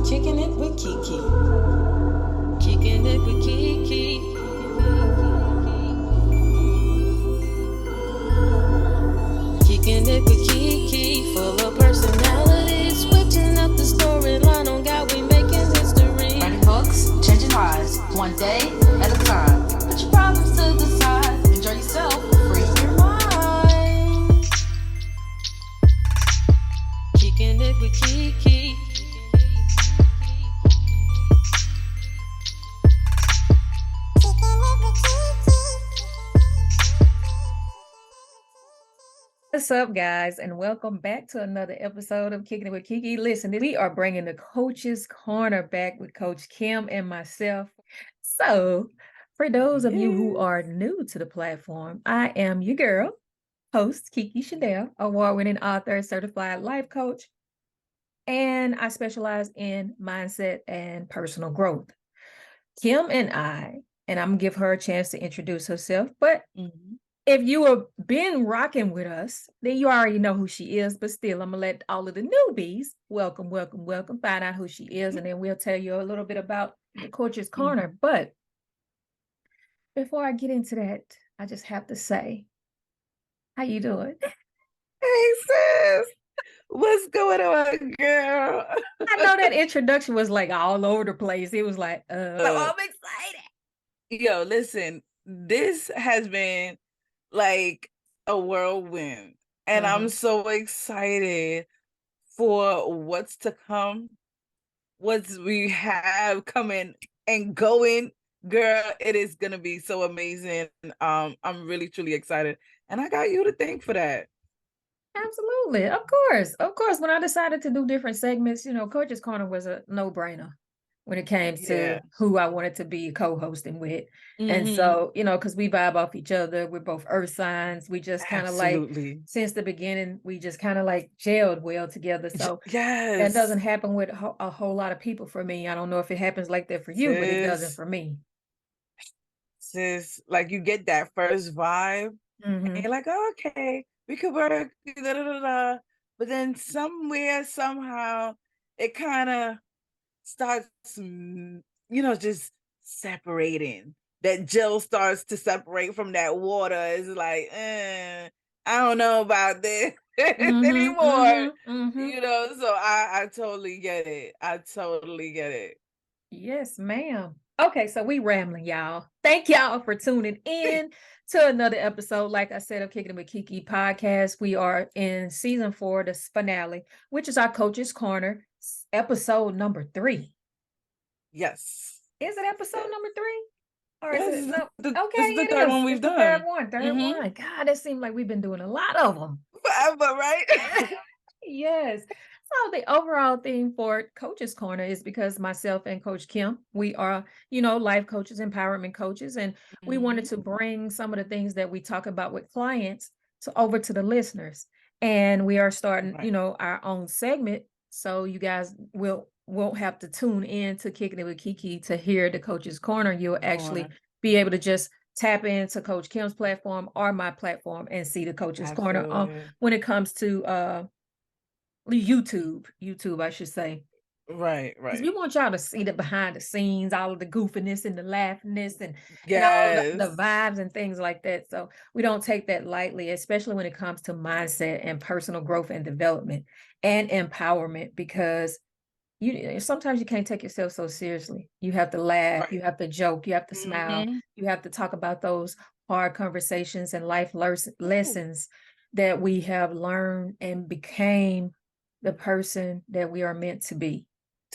Kicking it with Kiki. Kicking it with Kiki. Kicking it with Kiki. Full of personality. Switching up the storyline on God, we making history. Writing books, changing lives, one day at a time. Put your problems to the side. Enjoy yourself. Free your mind. Kicking it with Kiki. What's up, guys, and welcome back to another episode of Kicking It with Kiki. Listen, we are bringing the Coach's Corner back with Coach Kim and myself. So, for those of you who are new to the platform, I am your girl, host Kiki Chanel, award-winning author, certified life coach, and I specialize in mindset and personal growth. Kim and I'm gonna give her a chance to introduce herself, but if you have been rocking with us, then you already know who she is. But still, I'm gonna let all of the newbies welcome, find out who she is, and then we'll tell you a little bit about the Coach's Corner. But before I get into that, I just have to say, how you doing? Hey sis, what's going on, girl? I know that introduction was like all over the place. It was like, so I'm excited. Yo, listen, this has been like a whirlwind, and I'm so excited for what's to come, what we have coming and going. Girl, it is gonna be so amazing. I'm really truly excited, and I got you to thank for that. Absolutely. Of course. When I decided to do different segments, Coach's Corner was a no-brainer when it came to who I wanted to be co-hosting with. And so, because we vibe off each other, we're both earth signs. We just kind of like, since the beginning, we just kind of like gelled well together. So that doesn't happen with a whole lot of people for me. I don't know if it happens like that for you, but it doesn't for me. Sis, like you get that first vibe, and you're like, oh, okay, we could work, but then somewhere, somehow, it kind of starts, just separating. That gel starts to separate from that water. It's like, I don't know about this anymore. So I totally get it. I totally get it. Yes, ma'am. Okay, so we rambling, y'all. Thank y'all for tuning in to another episode, like I said, of Kicking It with Kiki podcast. We are in season 4, the finale, which is our Coach's Corner, episode number 3. Yes. Is it episode number 3? Or yes, is it? This is the third one we've done. Third one. God, it seems like we've been doing a lot of them. Forever, right? Yes. So the overall theme for Coach's Corner is because myself and Coach Kim, we are, life coaches, empowerment coaches, and we wanted to bring some of the things that we talk about with clients over to the listeners. And we are starting, our own segment. So you guys won't have to tune in to Kicking It with Kiki to hear the Coach's Corner. You'll actually be able to just tap into Coach Kim's platform or my platform and see the Coach's Corner when it comes to YouTube, I should say. Right. Because we want y'all to see the behind the scenes, all of the goofiness and the laughiness and all the vibes and things like that. So we don't take that lightly, especially when it comes to mindset and personal growth and development and empowerment, because sometimes you can't take yourself so seriously. You have to laugh, you have to joke, you have to smile, you have to talk about those hard conversations and life lessons that we have learned and became the person that we are meant to be.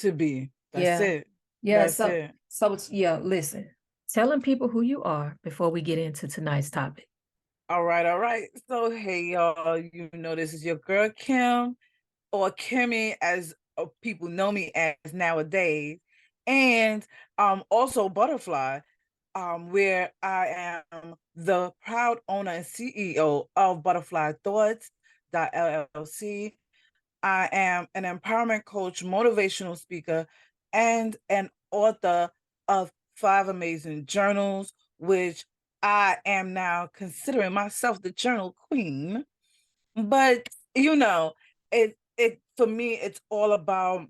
That's it. Yeah. So listen, telling people who you are before we get into tonight's topic. All right. So, hey, y'all, this is your girl, Kim, or Kimmy, as people know me as nowadays. And also Butterfly, where I am the proud owner and CEO of Butterfly Thoughts LLC. I am an empowerment coach, motivational speaker, and an author of 5 amazing journals, which I am now considering myself the journal queen. But it for me, it's all about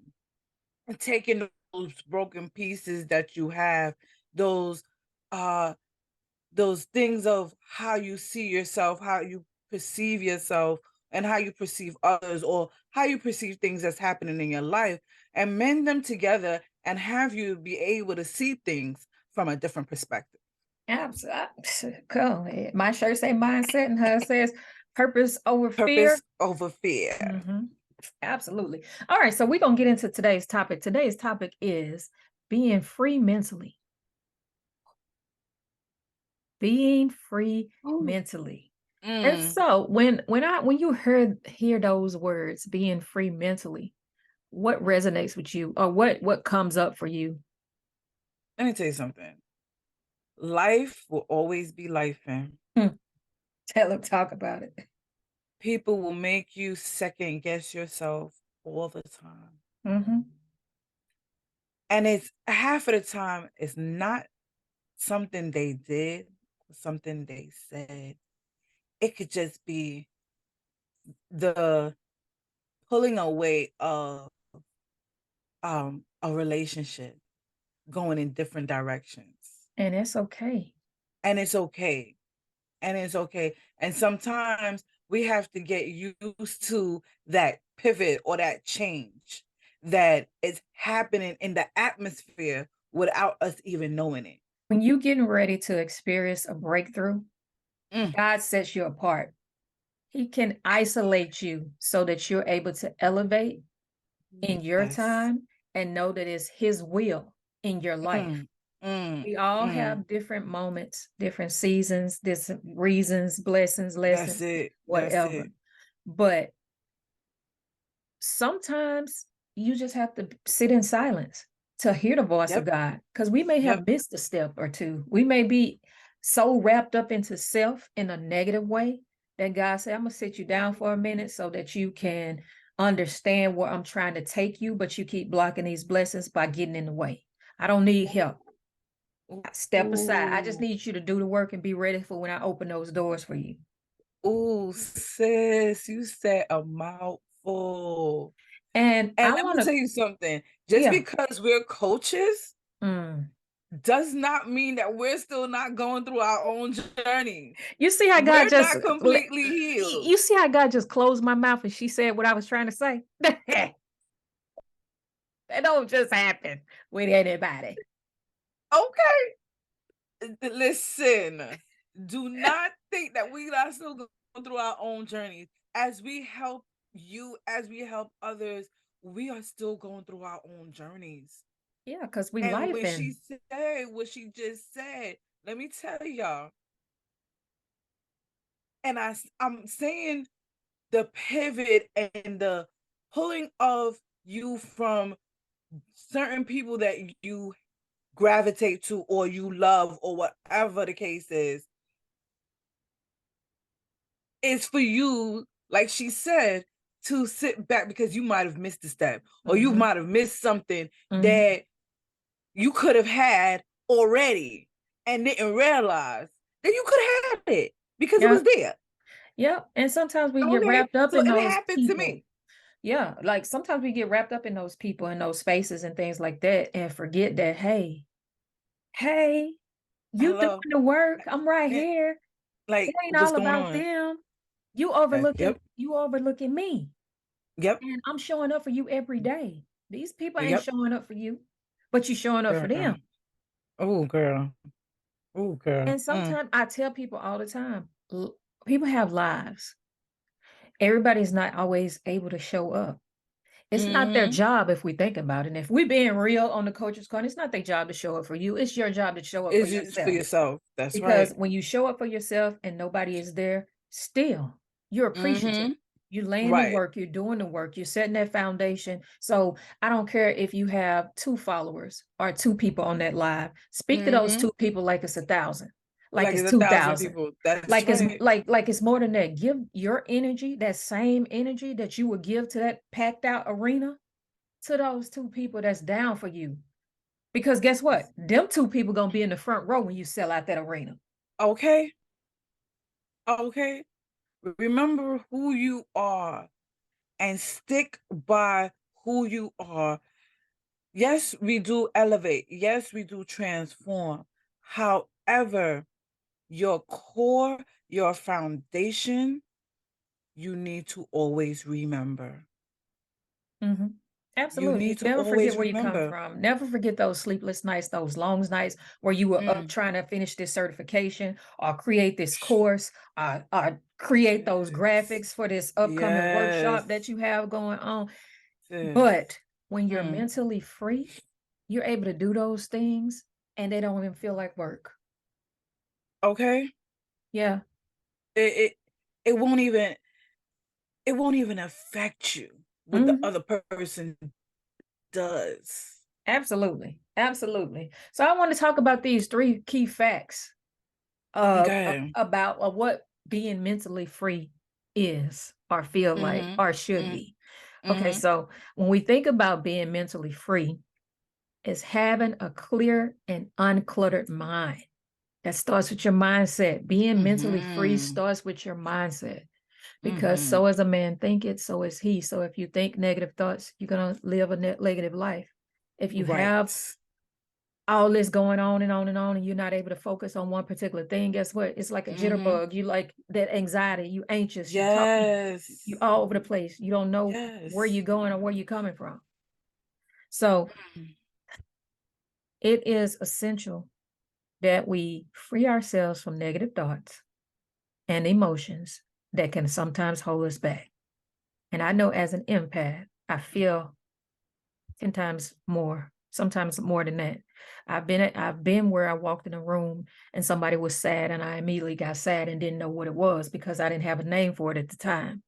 taking those broken pieces that you have, those uh those things of how you see yourself, how you perceive yourself, and how you perceive others, or how you perceive things that's happening in your life, and mend them together and have you be able to see things from a different perspective. Absolutely. Cool. My shirt say mindset and hers says purpose over fear. Purpose over fear. Mm-hmm. Absolutely. All right. So we're going to get into today's topic. Today's topic is being free mentally. Being free Ooh. mentally. And so when you hear those words, being free mentally, what resonates with you, or what comes up for you? Let me tell you something. Life will always be life, and Tell them, talk about it. people will make you second guess yourself all the time. Mm-hmm. And it's half of the time, it's not something they did, something they said. It could just be the pulling away of a relationship going in different directions. And it's okay. And it's okay. And it's okay. And sometimes we have to get used to that pivot or that change that is happening in the atmosphere without us even knowing it. When you getting ready to experience a breakthrough, God sets you apart. He can isolate you so that you're able to elevate in your Yes. time and know that it's His will in your life. We all have different moments, different seasons, different reasons, blessings, lessons, That's it. That's whatever. it. But sometimes you just have to sit in silence to hear the voice of Yep. God, because we may have Yep. missed a step or two. We may be so wrapped up into self in a negative way that God said, I'm going to sit you down for a minute so that you can understand where I'm trying to take you, but you keep blocking these blessings by getting in the way. I don't need help. Step aside. I just need you to do the work and be ready for when I open those doors for you. Ooh, sis, you said a mouthful. And And I let me want tell to, you something. Just yeah. because we're coaches Mm. does not mean that we're still not going through our own journey. You see how God We're just, not completely healed. you see how God just closed my mouth and she said what I was trying to say? That don't just happen with anybody. Okay. Listen, do not think that we are still going through our own journeys. As we help you, as we help others, we are still going through our own journeys. Yeah, because we And life when she and said what she just said, let me tell y'all, and I'm saying the pivot and the pulling of you from certain people that you gravitate to or you love or whatever the case is for you, like she said, to sit back because you might have missed a step or you might have missed something that you could have had already and didn't realize that you could have had it because it yeah, was there. yeah. And sometimes we get Okay. wrapped up So in it those happened to people. me. Yeah, like sometimes we get wrapped up in those people and those spaces and things like that and forget that, hey, you doing Hello. the work. I'm right Eh, here. It Like, ain't what's all going about on? them. Yep. You overlooking me. Yep. And I'm showing up for you every day. These people ain't Yep. showing up for you, but you showing up for Girl. them. Oh, girl. Oh, girl. And sometimes I tell people all the time, people have lives. Everybody's not always able to show up. It's not their job if we think about it. And if we're being real on the Coach's Corner, it's not their job to show up for you. It's your job to show up for It's just for yourself. yourself. That's Because right. when you show up for yourself and nobody is there, still, you're appreciative. You're laying the Right. work, you're doing the work, you're setting that foundation. So I don't care if you have 2 followers or 2 people on that live. Speak to those 2 people like it's 1,000, like Like it's it's 1,000 2,000, people. That's like it's right. like it's more than that. Give your energy, that same energy that you would give to that packed out arena, to those 2 people that's down for you. Because guess what? Them 2 people gonna be in the front row when you sell out that arena. Okay. Okay. Remember who you are and stick by who you are. Yes, we do elevate. Yes, we do transform. However, your core, your foundation, you need to always remember. Mm-hmm. You Absolutely. You need to never forget always where you come remember. from. Never forget those sleepless nights, those long nights where you were up Mm. trying to finish this certification or create this course or create those Yes. graphics for this upcoming Yes. workshop that you have going on. Sis. But when you're Mm. mentally free, you're able to do those things and they don't even feel like work. Okay. Yeah. It, it it won't even affect you what the Mm-hmm. other person does. Absolutely. Absolutely. So I want to talk about these three key facts Okay. about what being mentally free is or feel like Mm-hmm. or should Mm-hmm. be. Okay, Mm-hmm. so when we think about being mentally free, is having a clear and uncluttered mind. That starts with your mindset. Being mentally free Mm-hmm. starts with your mindset because Mm-hmm. so as a man thinketh, so is he. So if you think negative thoughts, you're going to live a negative life. If you have Right. all this going on and on and on, and you're not able to focus on one particular thing, guess what? It's like a Mm-hmm. jitterbug. You like that anxiety, you anxious, you Yes. all over the place. You don't know where Yes. you're going or where you're coming from. So Mm. it is essential that we free ourselves from negative thoughts and emotions that can sometimes hold us back. And I know as an empath, I feel 10 times more, sometimes more than that. I've been where I walked in a room and somebody was sad and I immediately got sad and didn't know what it was because I didn't have a name for it at the time.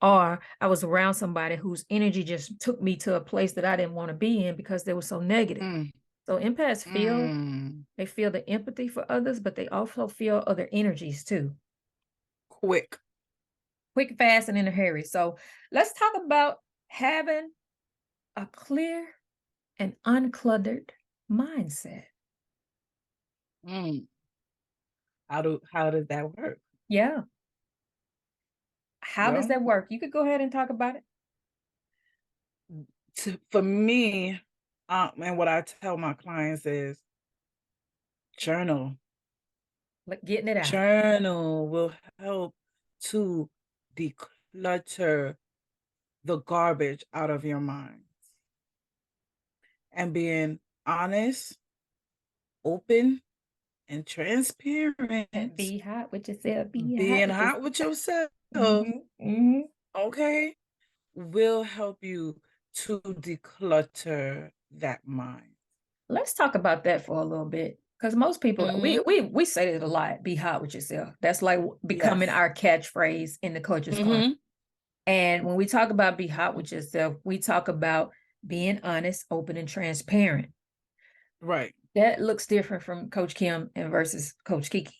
Or I was around somebody whose energy just took me to a place that I didn't want to be in because they were so negative. Mm. So empaths feel, Mm. they feel the empathy for others, but they also feel other energies too. Quick. Quick, fast, and in a hurry. So let's talk about having a clear and uncluttered mindset. Mm. How does that work? Yeah. How does Well, that work? You could go ahead and talk about it. for me, and what I tell my clients is journal. Like getting it out. Journal will help to declutter the garbage out of your mind. And being honest, open, and And transparent, be hot with yourself. Be hot being with hot with yourself, yourself. okay, will help you to declutter that mind. Let's talk about that for a little bit. Because most people, Mm-hmm. we say it a lot, be hot with yourself. That's like becoming Yes. our catchphrase in the Coach's Corner. Mm-hmm. And when we talk about be hot with yourself, we talk about being honest, open, and transparent. Right. That looks different from Coach Kim and versus Coach Kiki.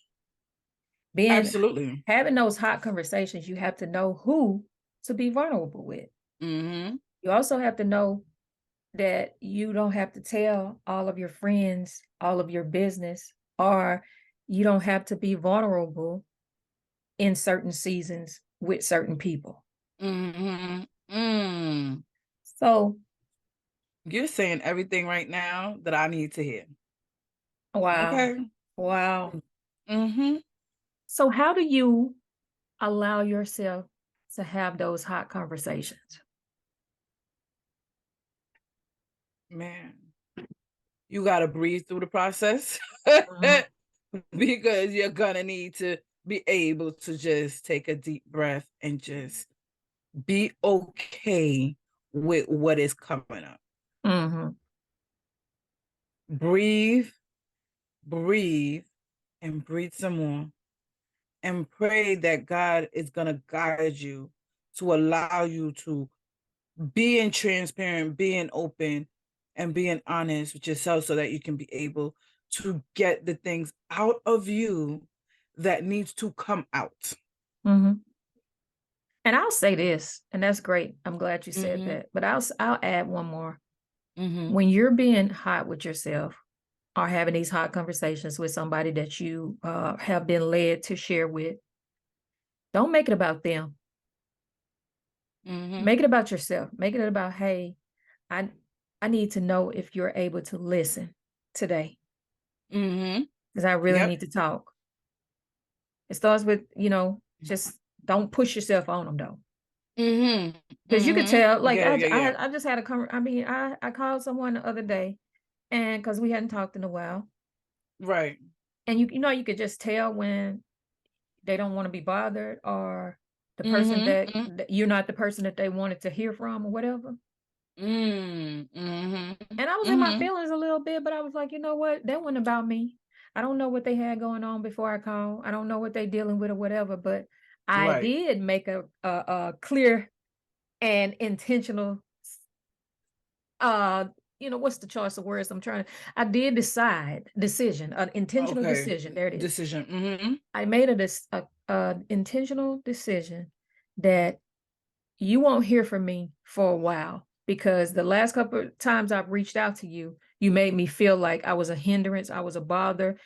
Absolutely. Having those hot conversations, you have to know who to be vulnerable with. Mm-hmm. You also have to know that you don't have to tell all of your friends all of your business, or you don't have to be vulnerable in certain seasons with certain people. Mm-hmm. Mm. So, You're saying everything right now that I need to hear. wow. Okay. Wow. Mm-hmm. So, how do you allow yourself to have those hot conversations? Man, you gotta breathe through the process Mhm. because you're gonna need to be able to just take a deep breath and just be okay with what is coming up. Mhm. Breathe, breathe, and breathe some more. And pray that God is gonna guide you to allow you to being transparent, being open, and being honest with yourself so that you can be able to get the things out of you that needs to come out. Mhm. And I'll say this, and that's great. I'm glad you said Mm-hmm. that. But I'll add one more. Mm-hmm. When you're being hot with yourself or having these hot conversations with somebody that you have been led to share with, don't make it about them. Mm-hmm. Make it about yourself. Make it about, hey, I I need to know if you're able to listen today Mm-hmm. because I really Yep. need to talk. It starts with, just don't push yourself on them though. Mm-hmm. Because you could Mm-hmm. tell, like Yeah. I just had I called someone the other day, and because we hadn't talked in a while, Right. and you could just tell when they don't want to be bothered, or the person Mm-hmm. that you're not the person that they wanted to hear from or whatever. Mm-hmm. And I was in my Mm-hmm. feelings a little bit, but I was like, you know what? That wasn't about me. I don't know what they had going on before I called. I don't know what they dealing with or whatever, but I Right. did make a clear and intentional uh what's the choice of words I did decision, an intentional Okay. decision. There it is. Decision. Mm-hmm. I made a intentional decision that you won't hear from me for a while, because the last couple of times I've reached out to you, you made me feel like I was a hindrance, I was a bother.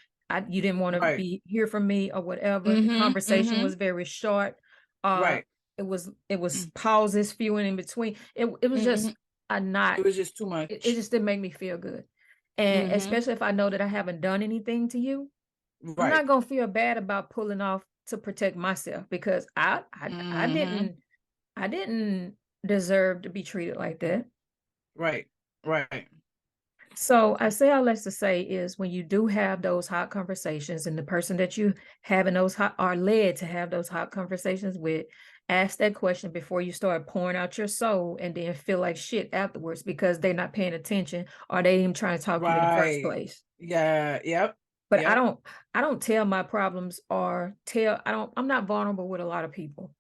You didn't want to Right. be hear from me or whatever. The Mm-hmm. conversation Mm-hmm. was very short. Uh, Right. it was pauses, few in between. It was Mm-hmm. just a not. It was just too It much. just didn't make me feel good, and Mm-hmm. especially if I know that I haven't done anything to you, I'm Right. not gonna feel bad about pulling off to protect myself, because Mm-hmm. I didn't deserve to be treated like that. Right. Right. So I say all that's to say is, when you do have those hot conversations, and the person that you having those hot are led to have those hot conversations with, ask that question before you start pouring out your soul and then feel like shit afterwards because they're not paying attention, or they even trying to talk to you in the first Right. place. Yeah. Yep. But Yep. I don't tell my problems, or I'm not vulnerable with a lot of people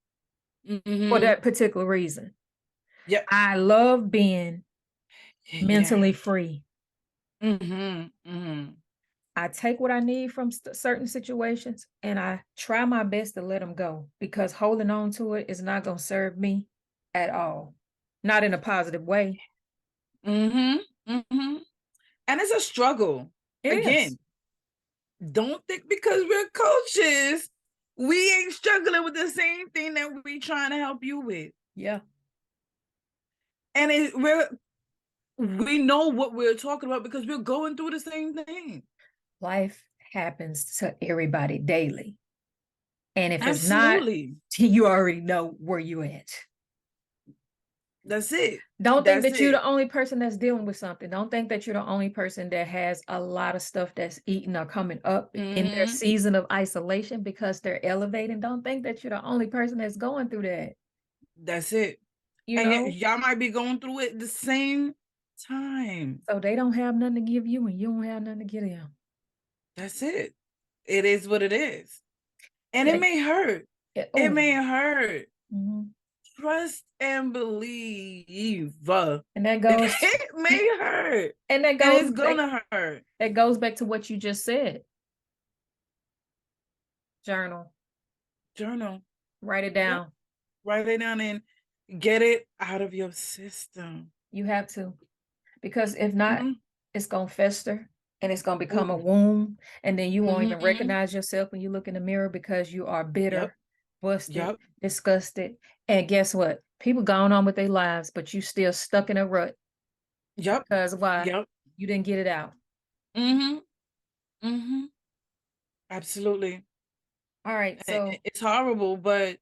for Mm-hmm. that particular reason. Yep. I love being Yeah. mentally free. Mm-hmm. Mm-hmm. I take what I need from certain situations, and I try my best to let them go, because holding on to it is not going to serve me at all. Not in a positive way. Mm-hmm. Mm-hmm. And it's a struggle. It is. Again, don't think because we're coaches, we ain't struggling with the same thing that we trying to help you with. Yeah. And we know what we're talking about because we're going through the same thing. Life happens to everybody daily. And if it's not, Absolutely. you already know where you at. That's it. Don't think That's that you're it. the only person that's dealing with something. Don't think that you're the only person that has a lot of stuff that's eating or coming up in their Mm-hmm. season of isolation because they're elevating. Don't think that you're the only person that's going through that. That's it. You And yet know, y'all might be going through it at the same time. so they don't have nothing to give you, and you don't have nothing to give them. That's it. It is what it is. And it Like, may hurt. It oh, may hurt. mhm. Trust and believe. And that goes, It may hurt. and And it's gonna hurt. that goes back to what you just said. Journal, Journal. write it Yep. down. Write it down and get it out of your system. You have to, because if not, Mm-hmm. it's gonna fester, and it's gonna become a Ooh. wound, and then you won't even Mm-hmm. recognize yourself when you look in the mirror, because you are bitter, Yep. busted, Yep. disgusted. And guess what? People gone on with their lives, but you still stuck in a rut. Yep. Because why? Yep. You didn't get it out. Mm-hmm. Mm-hmm. Absolutely. All right, so It's horrible, but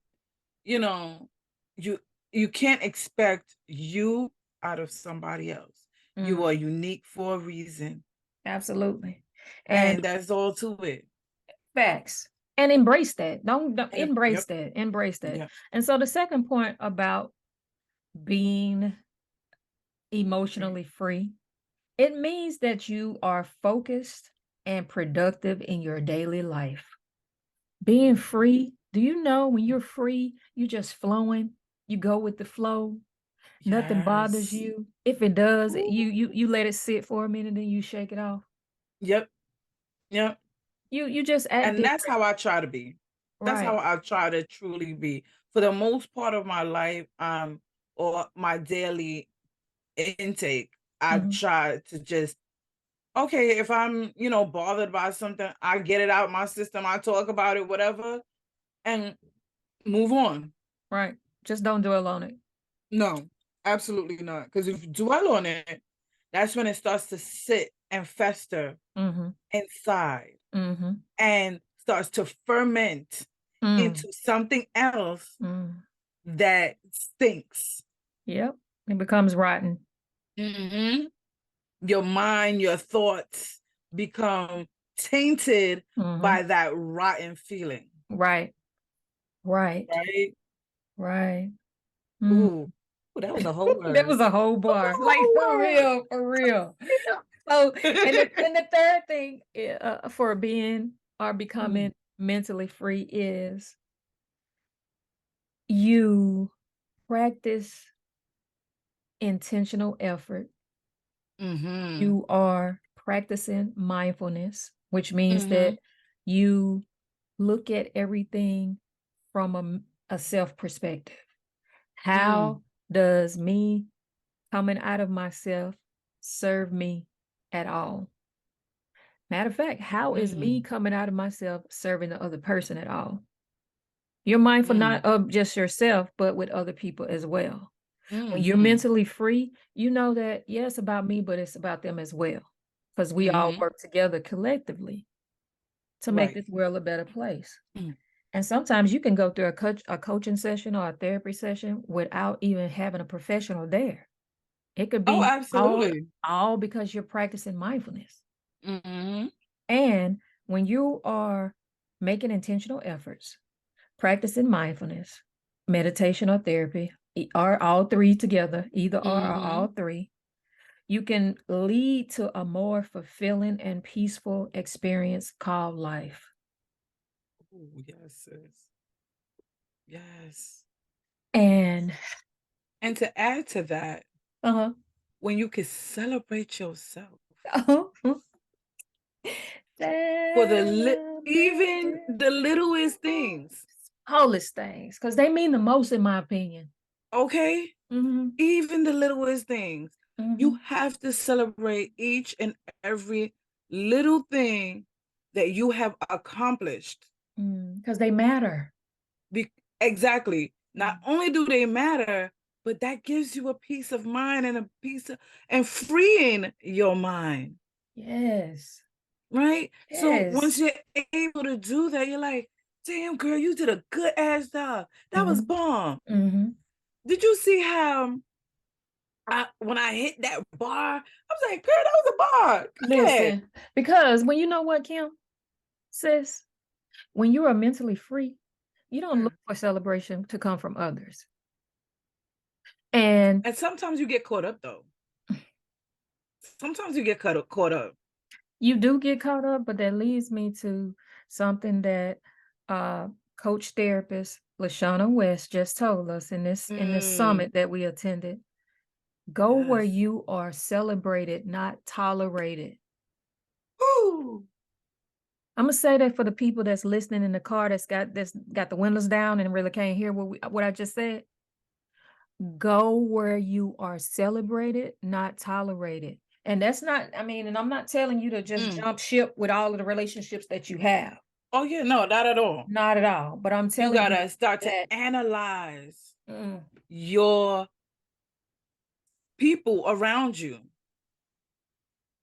you know, you you can't expect you out of somebody else. You are unique for a reason. absolutely. And And that's all to it. facts. And embrace that. Don't Yep. embrace that. Embrace that. Yep. And so the second point about being emotionally free, it means that you are focused and productive in your daily life. Being free, do you know when you're free, you just flowing, you go with the flow, nothing bothers Yes. you. If it does, Ooh. you let it sit for a minute, then you shake it off. Yep. Yep. You just act And that's different. how I try to be. That's how Right. I try to truly be. For the most part of my life, or my daily intake, I Mhm. try to just, okay, if I'm, bothered by something, I get it out my system, I talk about it, whatever, and move on. Right. Just don't dwell on it. No, absolutely not. Because if you dwell on it, that's when it starts to sit and fester inside and starts to ferment into something else that stinks. Yep. It becomes rotten. Your mind, your thoughts become tainted by that rotten feeling. Right. Right. Right. Mm. Ooh, that was a whole word. That was a whole bar. Like for real, for real. So, and the third thing for being or becoming mentally free is you practice intentional effort. You are practicing mindfulness, which means that you look at everything from a self perspective. How does me coming out of myself serve me at all? Matter of fact, how is me coming out of myself serving the other person at all? You're mindful not of just yourself, but with other people as well. When you're mentally free, you know that, yeah, it's about me, but it's about them as well. Because we all work together collectively to make this world a better place. And sometimes you can go through a coaching session or a therapy session without even having a professional there. It could be all because you're practicing mindfulness. And when you are making intentional efforts, practicing mindfulness, meditation or therapy, or all three together, either or all three, you can lead to a more fulfilling and peaceful experience called life. Oh, yes, sis. Yes. And to add to that, when you can celebrate yourself for even the littlest things, smallest things, because they mean the most in my opinion. Okay. Even the littlest things, you have to celebrate each and every little thing that you have accomplished. Because they matter. Exactly. Not only do they matter, but that gives you a peace of mind and freeing your mind. Yes. Right? Yes. So once you're able to do that, you're like, damn, girl, you did a good ass job. That was bomb. Did you see how when I hit that bar, I was like, girl, that was a bar. Listen, because when you know what, Kim, sis, when you are mentally free, you don't look for celebration to come from others. And sometimes you get caught up, though. Sometimes you get caught up. You do get caught up, but that leads me to something that coach therapist LaShauna West just told us in this summit that we attended. Go where you are celebrated, not tolerated. Ooh. I'm gonna say that for the people that's listening in the car that's got the windows down and really can't hear what I just said. Go where you are celebrated, not tolerated. And that's not, I mean, and I'm not telling you to just jump ship with all of the relationships that you have. Oh, yeah, no, not at all. Not at all. But I'm telling you. You gotta start to analyze your people around you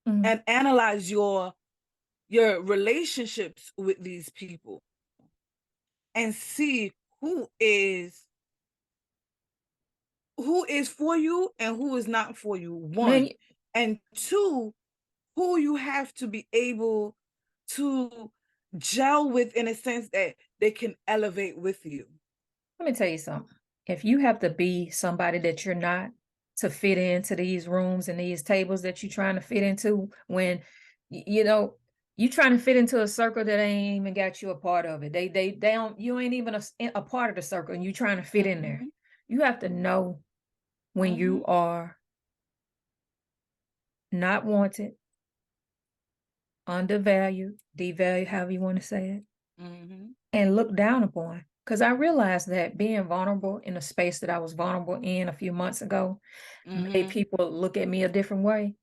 and analyze your relationships with these people and see who is for you and who is not for you, one. And two, who you have to be able to gel with in a sense that they can elevate with you. Let me tell you something. If you have to be somebody that you're not to fit into these rooms and these tables that you're trying to fit into, when you trying to fit into a circle that ain't even got you a part of it. They don't, you ain't even a part of the circle and you trying to fit in there. You have to know when you are not wanted, undervalued, devalued, however you want to say it, and looked down upon. Because I realized that being vulnerable in a space that I was vulnerable in a few months ago made people look at me a different way.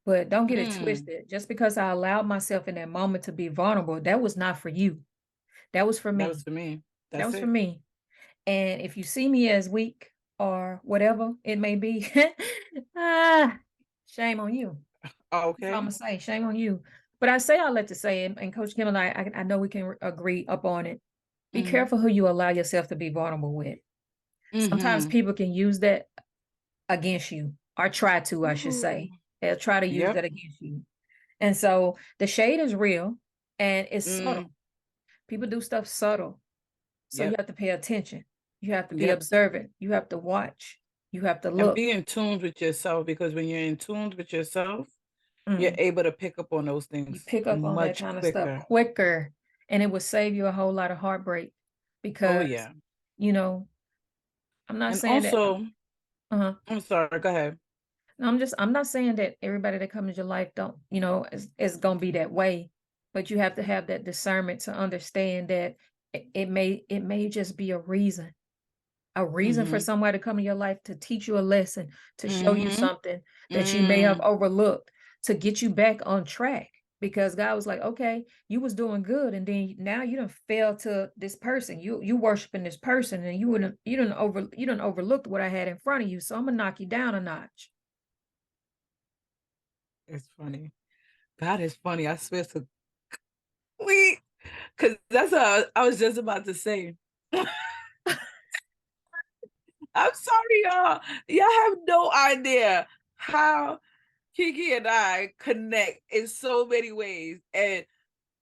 But don't get it twisted. Just because I allowed myself in that moment to be vulnerable, that was not for you. That was for me. That was for me. That was for me. And if you see me as weak or whatever it may be, Shame on you. That's all I'm Okay. gonna say. Shame on you. But I say all that to say, and Coach Kim and I know we can agree upon it. Be Mm-hmm. careful who you allow yourself to be vulnerable with. Sometimes Mm-hmm. people can use that against you, or try to, I should say. Ooh. They'll try to use Yep. that against you. And so the shade is real and it's subtle. Mm. People do stuff subtle. So you Yep. have to pay attention. You have to be Yep. observant. You have to watch. You have to And look. be in tune with yourself, because when you're in tune with yourself, you're Mm. able to pick up on those You things pick up on that much kind of stuff quicker. quicker, and it will save you a whole lot of heartbreak Oh because, yeah. you know, I'm not And saying that, also, uh-huh. I'm sorry, go ahead. No, I'm not saying that everybody that comes into your life don't, is gonna be that way, but you have to have that discernment to understand that it may just be a reason for Mm-hmm. somebody to come in your life to teach you a lesson, to show you Mm-hmm. something that you may have Mm. overlooked, to get you back on track. Because God was like, okay, you was doing good, and then now you done fell to this person. You worshiping this person, and you done overlooked what I had in front of you. So I'm gonna knock you down a notch. It's funny. God is funny. I swear to we, because that's what I was just about to say. I'm sorry, y'all. Y'all have no idea how Kiki and I connect in so many ways. And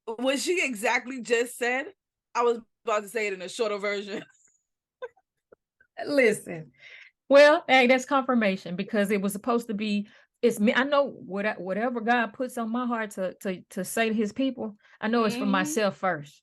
what she exactly just said, I was about to say it in a shorter version. Listen, well, hey, that's confirmation because it was supposed to be. It's me. I know whatever God puts on my heart to say to His people. I know it's for Mhm. myself first.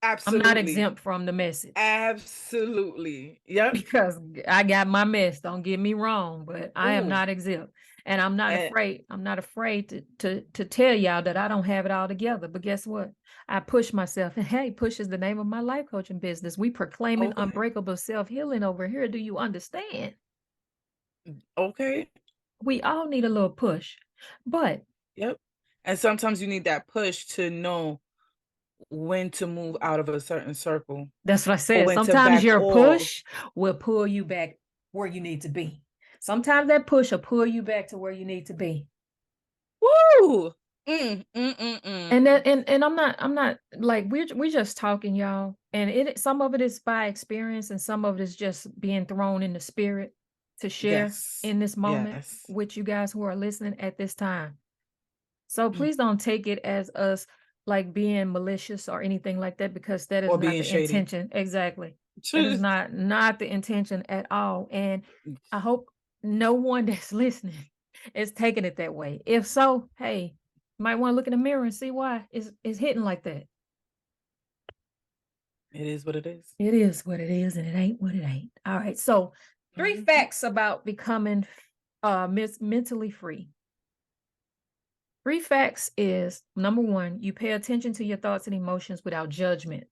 I'm not Absolutely. exempt from the message Absolutely. Yep. because I got my mess. Don't get me wrong, but I am Ooh. not exempt, and I'm not And afraid. I'm not afraid to tell y'all that I don't have it all together. But guess what? I push myself, and hey, push is the name of my life coaching business. We proclaiming okay. unbreakable self healing over here. Do you understand? Okay. We all need a little push, but Yep. And sometimes you need that push to know when to move out of a certain circle that's what I or said. when to Sometimes back your off. push will pull you back where you need to be. Sometimes that push will pull you back to where you need to be. Woo! Mm. And I'm not like we're just talking, y'all. And some of it is by experience and some of it is just being thrown in the spirit to share Yes. in this moment Yes. with you guys who are listening at this time. So Mm. please don't take it as us like being malicious or anything like that because that is Or not being the shady. intention. Exactly. That is not the intention at all. And I hope no one that's listening is taking it that way. If so, hey, you might want to look in the mirror and see why it's hitting like that. It is what it is. It is what it is, and it ain't what it ain't. All right. So 3 Mhm. facts about becoming mentally free. 3 facts is number 1, you pay attention to your thoughts and emotions without judgment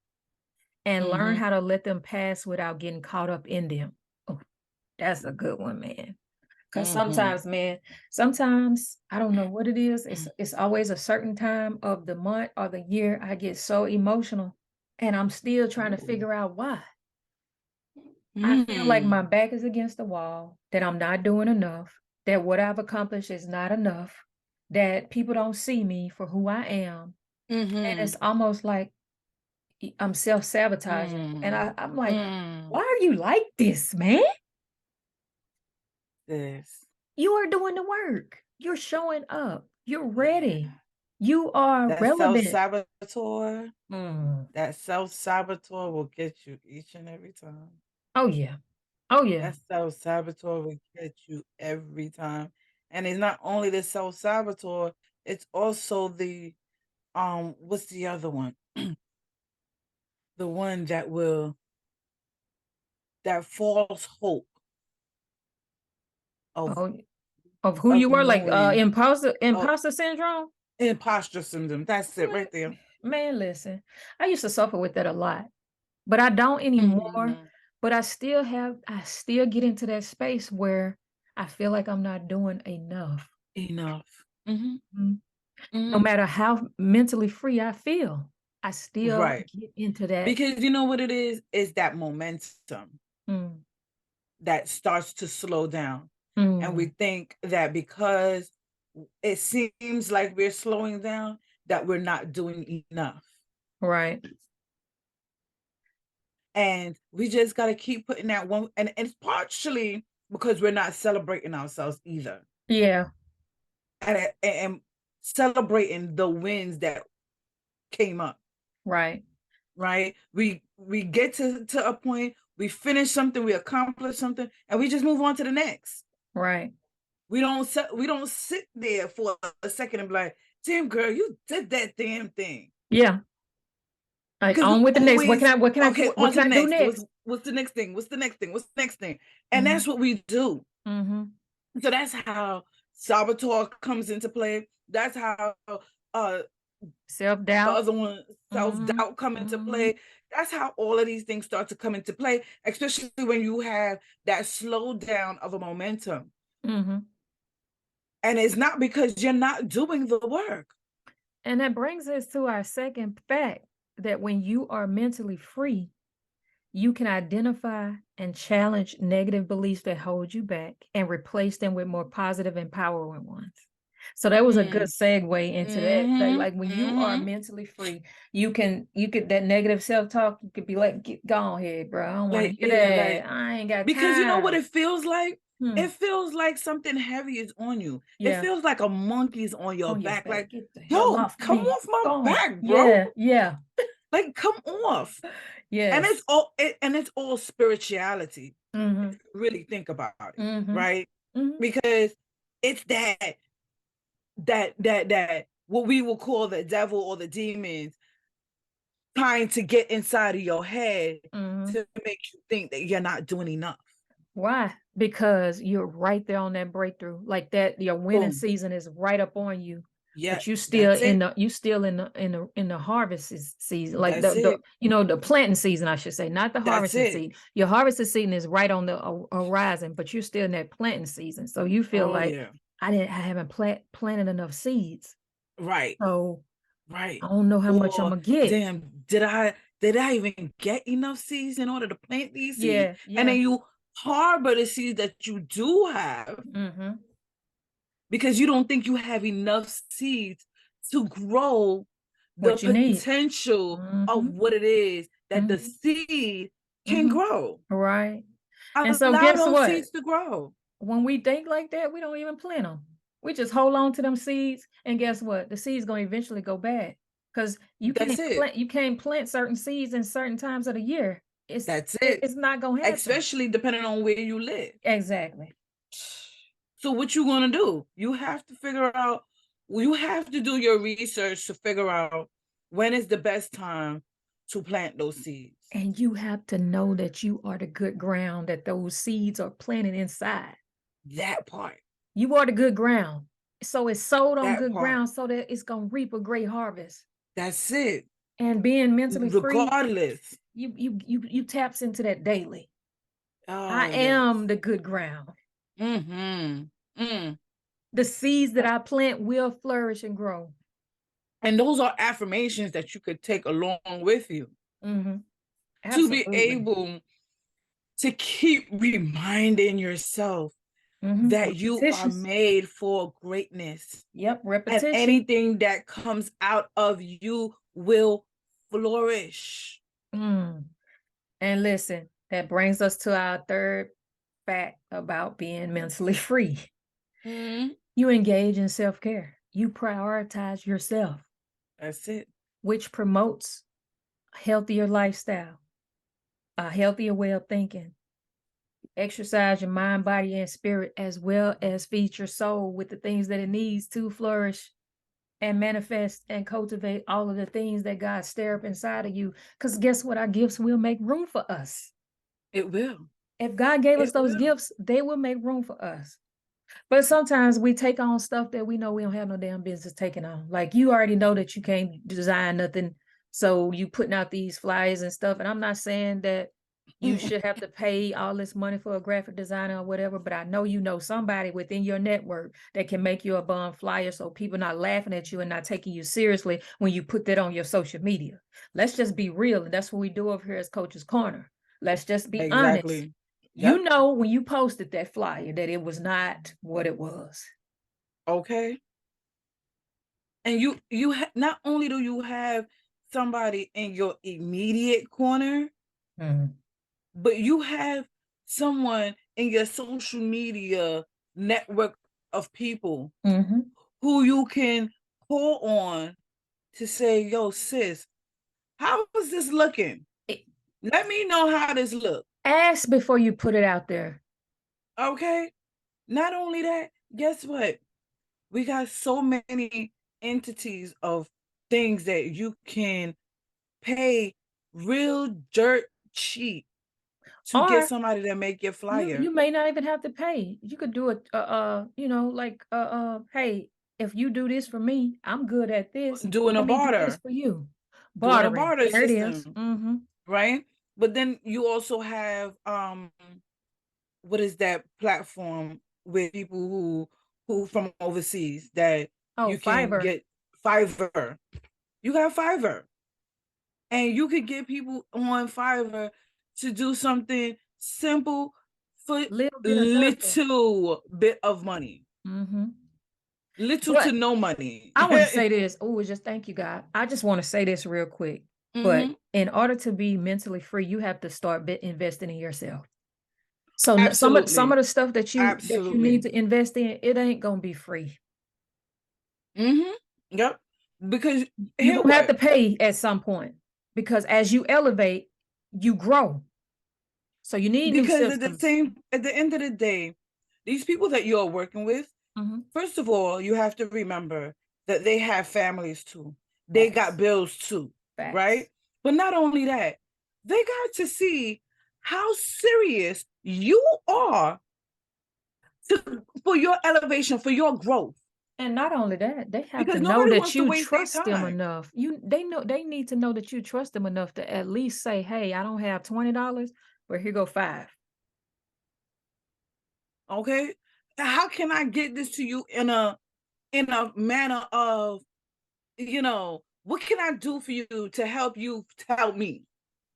and learn Mhm. how to let them pass without getting caught up in them. Oh, that's a good one, man. Because Mhm. sometimes I don't know what it is. It's always a certain time of the month or the year I get so emotional, and I'm still trying to Ooh. figure out why. I feel like my Mm. back is against the wall, that I'm not doing enough, that what I've accomplished is not enough, that people don't see me for who I am. And it's Mhm. almost like I'm self-sabotaging. And Mm. I'm like, Mm. why are you like this, man? This. You are doing the work. You're showing up. You're ready. Yeah. You are That relevant. self-saboteur, Mm. that self-saboteur will get you each and every time. Oh yeah. Oh yeah. That self-saboteur will get you every time. And it's not only the self-saboteur, it's also the what's the other one? The one that false hope of Oh, of who you were, like knowing uh imposter syndrome. imposter syndrome. That's it Man, right there. man, listen. I used to suffer with that a lot, but I don't anymore. Mhm. But I still get into that space where I feel like I'm not doing enough. Enough. Mhm. Mm. No Mhm. matter how mentally free I feel, I still Right. get into that. Because you know what it is that momentum Mm, that starts to slow down. And we mm, think that because it seems like we're slowing down, that we're not doing enough. Right. And we just got to keep putting that one. And it's partially because we're not celebrating ourselves either. Yeah. And celebrating the wins that came up. Right. Right. We get to a point, we finish something, we accomplish something, and we just move on to the next. Right. We don't sit there for a second and be like, damn girl, you did that damn thing. Yeah. Like, Because on with the next. What can I do next? What's the next thing? What's the next thing? What's the next thing? And that's what we do. So that's how saboteur comes into play. That's how self-doubt. The other one, self-doubt, come into play. That's how all of these things start to come into play, especially when you have that slowdown of a momentum. And it's not because you're not doing the work. And that brings us to our second fact, that when you are mentally free, you can identify and challenge negative beliefs that hold you back and replace them with more positive, empowering ones. So that was a good segue into that. Like when you are mentally free, you can that negative self-talk, you could be like, go on ahead, bro. I don't want to hear that. I ain't got time. Because you know what it feels like? It feels like something heavy is on you. It feels like a monkey's on your back. Like, yo, come off my back, bro. Yeah. Like, come off. Yeah. And it's all spirituality. If you really think about it, right? Because it's that what we will call the devil or the demons trying to get inside of your head to make you think that you're not doing enough. Why? Because you're right there on that breakthrough. Like that, your winning season is right up on you. Yeah, but you still in the harvest season, like the planting season, I should say, not the harvesting season. Your harvesting season is right on the horizon, but you're still in that planting season. So you feel I haven't planted enough seeds. Right. So I don't know how much I'm gonna get. Damn, did I even get enough seeds in order to plant these seeds? Yeah. And then you harbor the seeds that you do have. Because you don't think you have enough seeds to grow the potential of what it is that the seed can grow. Right. And so guess what? Seeds to grow. When we think like that, we don't even plant them. We just hold on to them seeds, and guess what? The seed's going to eventually go bad, because you can't plant certain seeds in certain times of the year. It's not going to happen. Especially depending on where you live. Exactly. So what you gonna do? You have to figure out. You have to do your research to figure out when is the best time to plant those seeds. And you have to know that you are the good ground that those seeds are planted inside. That part. You are the good ground. So it's sowed on good ground so that it's gonna reap a great harvest. That's it. And being mentally regardless, free, you taps into that daily. I am the good ground. The seeds that I plant will flourish and grow. And those are affirmations that you could take along with you to be able to keep reminding yourself that you are made for greatness. Yep, repetition. And anything that comes out of you will flourish. And listen, that brings us to our third fact about being mentally free. You engage in self-care. You prioritize yourself. That's it. Which promotes a healthier lifestyle, a healthier way of thinking. Exercise your mind, body, and spirit, as well as feed your soul with the things that it needs to flourish and manifest and cultivate all of the things that God stir up inside of you. Because guess what? Our gifts will make room for us. It will. If God gave us those gifts, they will make room for us. But sometimes we take on stuff that we know we don't have no damn business taking on. Like, you already know that you can't design nothing, so you putting out these flyers and stuff. And I'm not saying that you should have to pay all this money for a graphic designer or whatever, but I know you know somebody within your network that can make you a bum flyer so people not laughing at you and not taking you seriously when you put that on your social media. Let's just be real. And that's what we do over here as Coach's Corner. Let's just be honest. Yep. You know when you posted that flyer that it was not what it was. Okay. And not only do you have somebody in your immediate corner, but you have someone in your social media network of people who you can call on to say, yo, sis, how is this looking? Let me know how this look. Ask before you put it out there. Okay. Not only that, guess what? We got so many entities of things that you can pay real dirt cheap to get somebody to make your flyer. You may not even have to pay. You could do it, hey, if you do this for me, I'm good at this. Doing a Let me do barter. this for you. Doing a Bartering. barter There it is. system. Right? But then you also have what is that platform with people who from overseas that you can Fiverr. get Fiverr. You got Fiverr. And you could get people on Fiverr to do something simple for little bit of money. Little to no money. I want to say this. Oh, just thank you, God. I just want to say this real quick. But in order to be mentally free, you have to start investing in yourself. So some of the stuff that you need to invest in, it ain't gonna be free. Yep. Because you don't have to pay at some point. Because as you elevate, you grow. So you need new systems. At the end of the day, these people that you're working with, first of all, you have to remember that they have families too. They got bills too, right? But not only that, they got to see how serious you are for your elevation, for your growth. And not only that, they have to know that you trust them enough. They need to know that you trust them enough to at least say, hey, I don't have $20, but here go $5. Okay. How can I get this to you in a manner of, what can I do for you to help you to help me?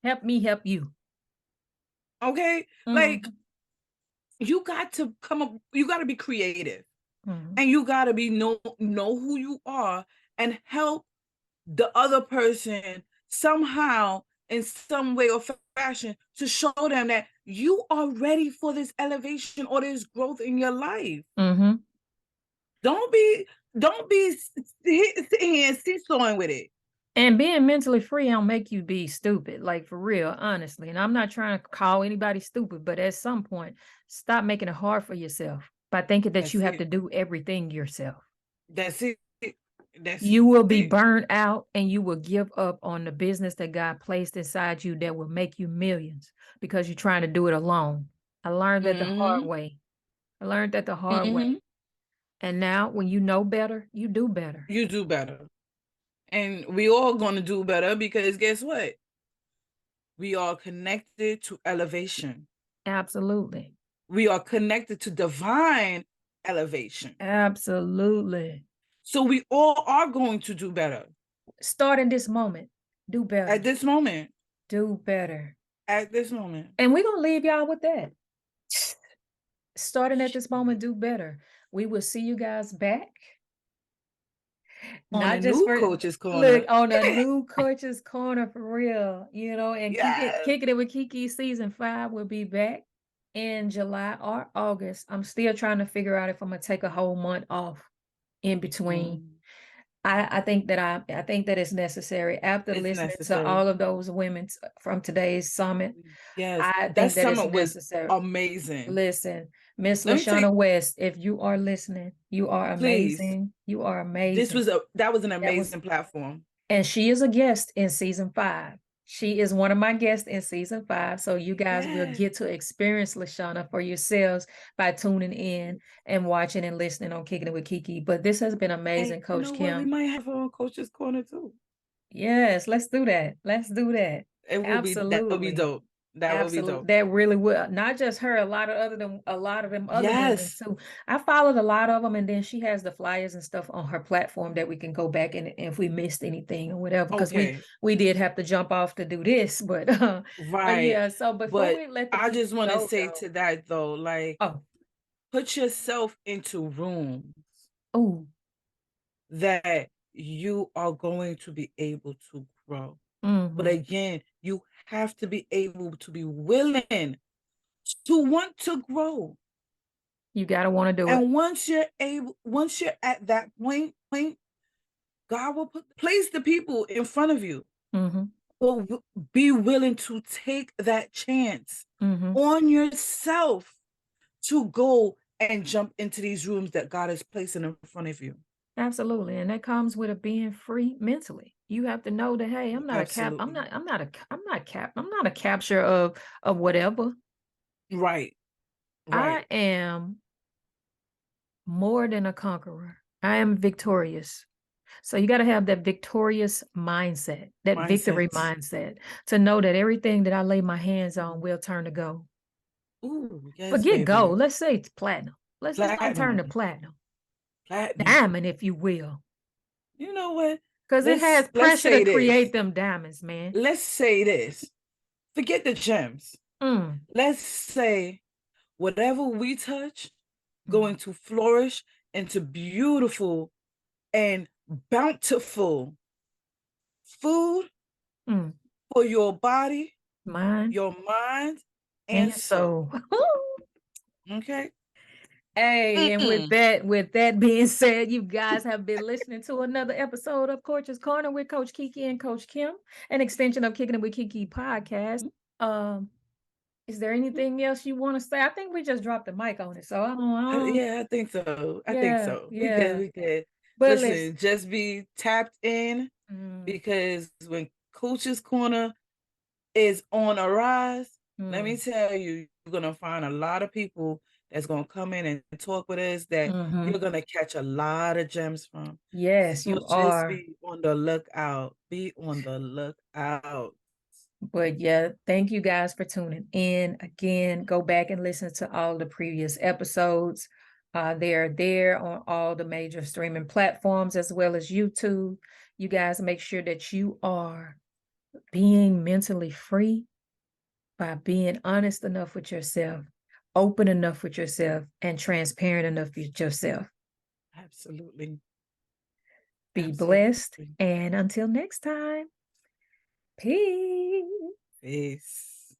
Help me help you. Okay? Like, you got to come up, you got to be creative. And you got to be know who you are and help the other person somehow in some way or fashion to show them that you are ready for this elevation or this growth in your life. Don't be sitting here and seesawing with it. And being mentally free don't make you be stupid, like for real, honestly. And I'm not trying to call anybody stupid, but at some point, stop making it hard for yourself by thinking that you have to do everything yourself. That's it. You will be burned out and you will give up on the business that God placed inside you that will make you millions because you're trying to do it alone. I learned that the hard way. And now when you know better, you do better. You do better. And we all going to do better because guess what? We are connected to elevation. Absolutely. We are connected to divine elevation. Absolutely. So we all are going to do better. Start in this moment. Do better. At this moment. Do better. At this moment. And we're going to leave y'all with that. Starting at this moment, do better. We will see you guys back. On a new Coach's Corner. Look, on a new Coach's Corner for real, and Kicking It with Kiki season 5 will be back in July or August. I'm still trying to figure out if I'm gonna take a whole month off in between. I think that it's necessary after listening to all of those women from today's summit. Yes, I think that summit was necessary. Amazing. Listen, Miss LaShawna West, if you are listening, you are amazing. You are amazing. That was an amazing platform. And she is a guest in season 5. She is one of my guests in season 5. So you guys will get to experience LaShawna for yourselves by tuning in and watching and listening on Kicking It with Kiki. But this has been amazing, Coach Kim. We might have her on Coach's Corner too. Yes, let's do that. It will be that would be dope. That would be dope. That really will. Not just her, a lot of them other women too. I followed a lot of them, and then she has the flyers and stuff on her platform that we can go back and if we missed anything or whatever, because we did have to jump off to do this, but But yeah. So before we let I just want to say to that though, like, put yourself into rooms that you are going to be able to grow. Mm-hmm. But again, you have to be able to be willing to want to grow. You gotta want to do it. And once you're at that point, God will place the people in front of you. Mm-hmm. But be willing to take that chance Mm-hmm. on yourself to go and jump into these rooms that God is placing in front of you. Absolutely. And that comes with it being free mentally. You have to know that, hey, I'm not Absolutely. I'm not a capture of whatever. Right. I am more than a conqueror. I am victorious. So you got to have that victorious mindset, that victory mindset, to know that everything that I lay my hands on will turn to gold. Ooh, yes, Forget baby. gold. Let's say it's platinum. Let's not turn to platinum. Diamond, if you will. You know what? Because it has pressure to create them diamonds, man. Let's say this. Forget the gems. Let's say whatever we touch going to flourish into beautiful and bountiful food for your body, your mind, and soul. Okay. Hey, and with that being said, you guys have been listening to another episode of Coach's Corner with Coach Kiki and Coach Kim, an extension of Kicking It with Kiki podcast. Is there anything else you want to say? I think we just dropped the mic on it, so I don't yeah, I think so. I think so. Yeah. We good. But listen, just be tapped in because when Coach's Corner is on a rise, let me tell you, you're gonna find a lot of people that's gonna come in and talk with us that you're gonna catch a lot of gems from. Yes, so you just are. be on the lookout. Be on the lookout. But yeah, thank you guys for tuning in. Again, go back and listen to all the previous episodes. They are there on all the major streaming platforms as well as YouTube. You guys make sure that you are being mentally free by being honest enough with yourself, open enough with yourself, and transparent enough with yourself. Absolutely. Be blessed. And until next time, peace. Peace.